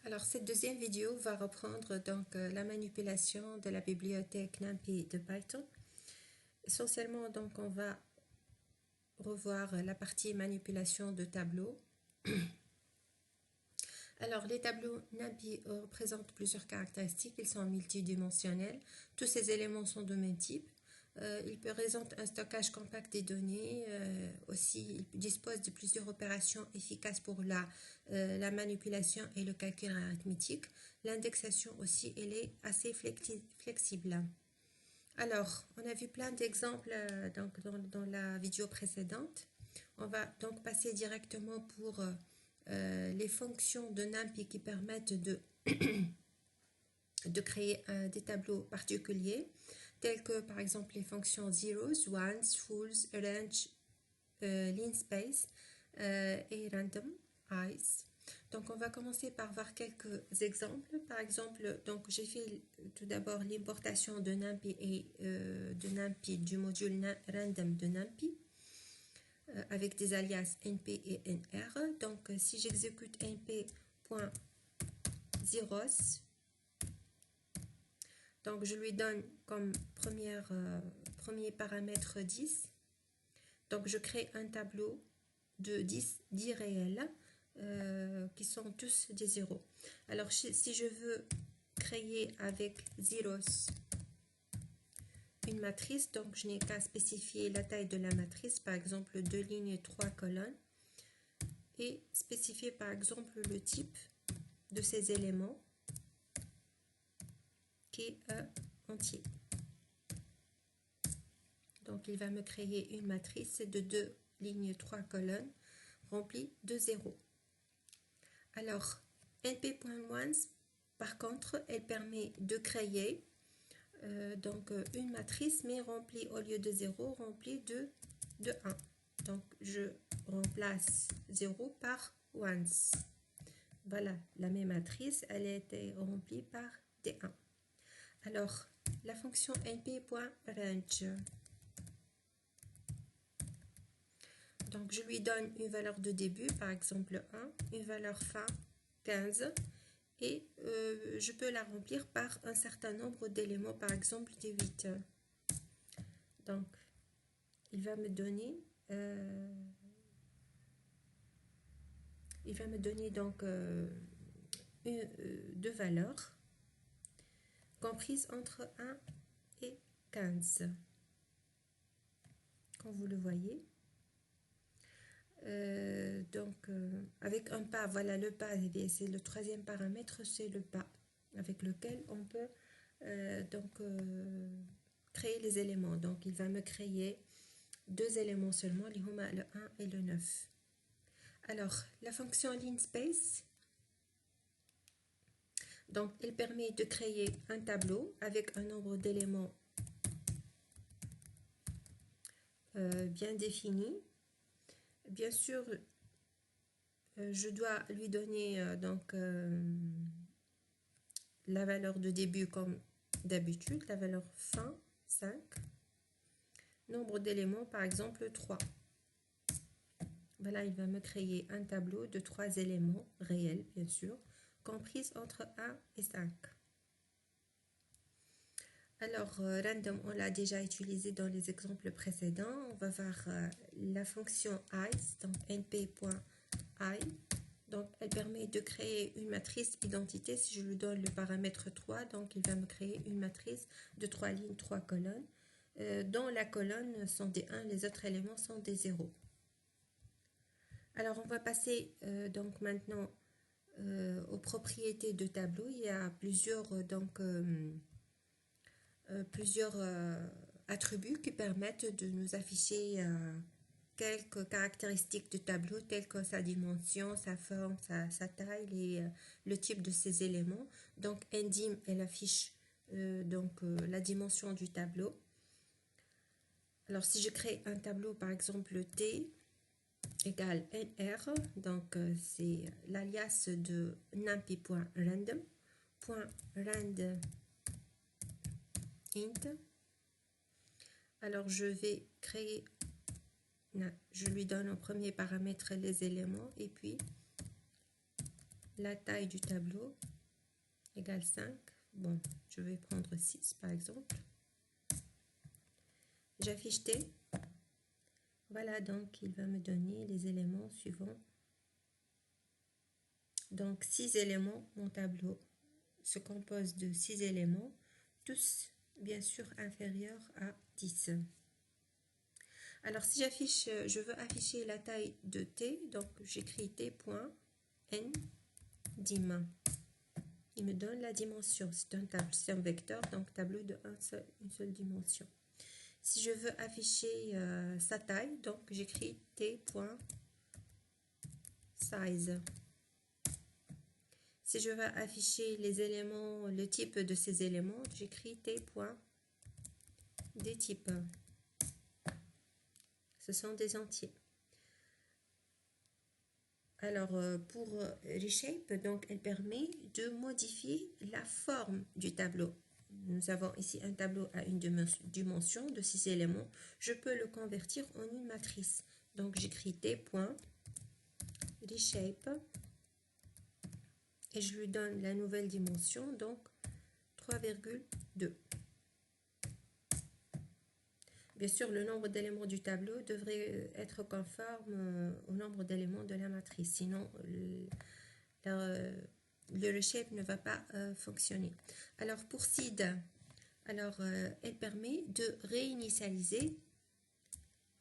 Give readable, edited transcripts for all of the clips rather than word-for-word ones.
Alors, cette deuxième vidéo va reprendre donc la manipulation de la bibliothèque NumPy de Python. Essentiellement, donc, on va revoir la partie manipulation de tableaux. Alors, les tableaux NumPy représentent plusieurs caractéristiques. Ils sont multidimensionnels. Tous ces éléments sont de même type. Ils présentent un stockage compact des données. Aussi, ils disposent de plusieurs opérations efficaces pour la manipulation et le calcul arithmétique. L'indexation aussi, elle est assez flexible. Alors, on a vu plein d'exemples donc dans la vidéo précédente. On va donc passer directement pour les fonctions de NumPy qui permettent de créer des tableaux particuliers, tels que par exemple les fonctions zeros, ones, fulls, range, linspace et randomize. Donc on va commencer par voir quelques exemples. Par exemple, donc j'ai fait tout d'abord l'importation de NumPy et de NumPy du module random de NumPy avec des alias np et nr. Donc si j'exécute np.zeros, donc je lui donne comme premier paramètre 10. Donc je crée un tableau de 10 réels qui sont tous des zéros. Alors si je veux créer avec zeros une matrice, donc je n'ai qu'à spécifier la taille de la matrice, par exemple 2 lignes et 3 colonnes, et spécifier par exemple le type de ces éléments qui est entier. Donc il va me créer une matrice de 2 lignes, 3 colonnes remplie de 0. Alors np.ones, par contre, elle permet de créer donc une matrice, mais remplie au lieu de 0, remplie de 1. Donc je remplace 0 par ones. Voilà, la même matrice, elle a été remplie par des 1. Alors, la fonction np.range. Donc, je lui donne une valeur de début, par exemple 1, une valeur fin 15, et je peux la remplir par un certain nombre d'éléments, par exemple des 8. Donc, il va me donner donc deux valeurs comprises entre 1 et 15, comme vous le voyez. Avec un pas, voilà le pas, c'est le troisième paramètre, c'est le pas avec lequel on peut créer les éléments. Donc il va me créer deux éléments seulement, le 1 et le 9. Alors la fonction linspace, donc elle permet de créer un tableau avec un nombre d'éléments bien défini. Bien sûr, je dois lui donner la valeur de début comme d'habitude, la valeur fin 5, nombre d'éléments par exemple 3. Voilà, il va me créer un tableau de 3 éléments réels, bien sûr, compris entre 1 et 5. Alors, random, on l'a déjà utilisé dans les exemples précédents. On va voir la fonction ice, donc np.i. Donc, elle permet de créer une matrice identité. Si je lui donne le paramètre 3, donc il va me créer une matrice de 3 lignes, 3 colonnes. Dans la colonne sont des 1, les autres éléments sont des 0. Alors, on va passer donc maintenant aux propriétés de tableau. Il y a plusieurs attributs qui permettent de nous afficher quelques caractéristiques du tableau telles que sa dimension, sa forme, sa taille et le type de ces éléments. Donc ndim, elle affiche la dimension du tableau. Alors si je crée un tableau par exemple t égale nr, donc c'est l'alias de numpy.random, .rand int. Alors je vais créer, je lui donne en premier paramètre les éléments et puis la taille du tableau égale 5. Bon, je vais prendre 6 par exemple. J'affiche T. Voilà, donc il va me donner les éléments suivants. Donc 6 éléments, mon tableau se compose de 6 éléments, tous bien sûr inférieurs à 10. Alors si j'affiche, je veux afficher la taille de T, donc j'écris T.n dim. Il me donne la dimension, c'est un vecteur, donc tableau de une seule dimension. Si je veux afficher sa taille, donc j'écris T.size. Si je veux afficher les éléments, le type de ces éléments, j'écris T.dtype. Ce sont des entiers. Alors, pour Reshape, donc, elle permet de modifier la forme du tableau. Nous avons ici un tableau à une dimension de 6 éléments. Je peux le convertir en une matrice. Donc, j'écris T.reshape et je lui donne la nouvelle dimension, donc 3,2. Bien sûr, le nombre d'éléments du tableau devrait être conforme au nombre d'éléments de la matrice, sinon le reshape ne va pas fonctionner. Alors pour seed, elle permet de réinitialiser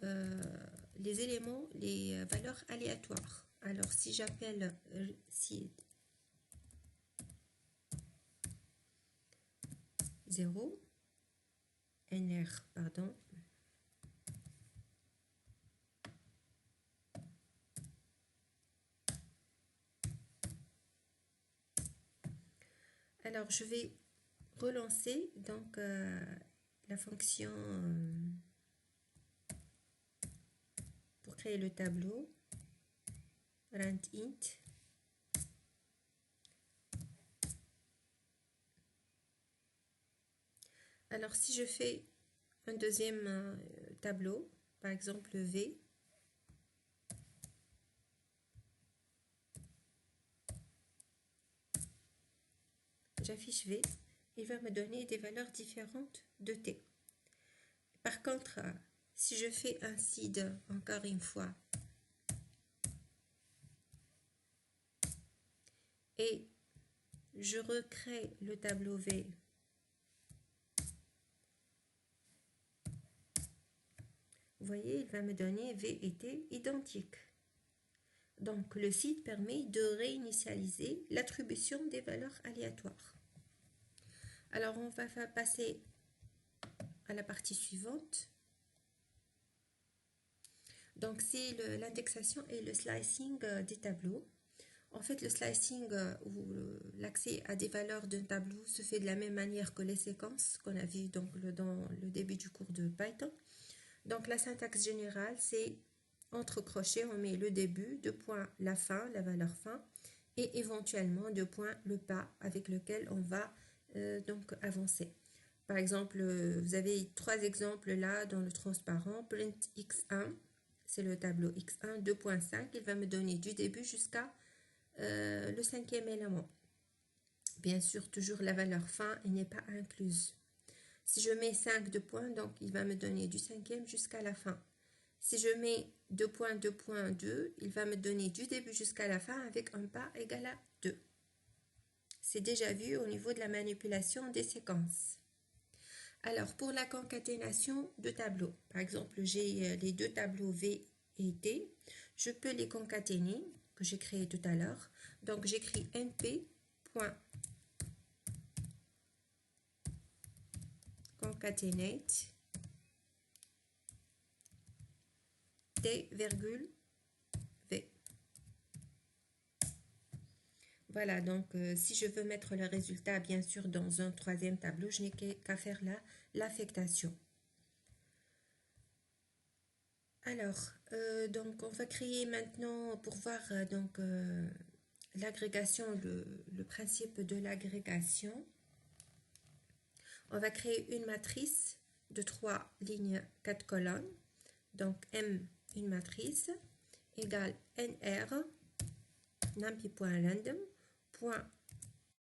les éléments, les valeurs aléatoires. Alors si j'appelle seed 0, nr, pardon, alors je vais relancer donc la fonction pour créer le tableau randint. Alors si je fais un deuxième tableau, par exemple V, j'affiche V, il va me donner des valeurs différentes de T. Par contre, si je fais un seed, encore une fois, et je recrée le tableau V, vous voyez, il va me donner V et T identiques. Donc, le seed permet de réinitialiser l'attribution des valeurs aléatoires. Alors, on va passer à la partie suivante. Donc, c'est l'indexation et le slicing des tableaux. En fait, le slicing ou l'accès à des valeurs d'un tableau se fait de la même manière que les séquences qu'on a vues dans le début du cours de Python. Donc, la syntaxe générale, c'est entre crochets, on met le début, deux points la fin, la valeur fin, et éventuellement deux points le pas avec lequel on va donc avancer. Par exemple, vous avez 3 exemples là dans le transparent. Print x1, c'est le tableau x1, 2.5, il va me donner du début jusqu'à le 5e élément. Bien sûr, toujours la valeur fin n'est pas incluse. Si je mets 5 de points, donc il va me donner du 5e jusqu'à la fin. Si je mets 2.2.2, il va me donner du début jusqu'à la fin avec un pas égal à 2. C'est déjà vu au niveau de la manipulation des séquences. Alors, pour la concaténation de tableaux, par exemple, j'ai les deux tableaux V et T, je peux les concaténer, que j'ai créé tout à l'heure. Donc, j'écris np.concatenate T, V. Voilà, donc si je veux mettre le résultat, bien sûr, dans un troisième tableau, je n'ai qu'à faire l'affectation. Alors, donc on va créer maintenant, pour voir l'agrégation, le principe de l'agrégation, on va créer une matrice de 3 lignes, 4 colonnes. Donc M, une matrice, égale NR, numpy.random. point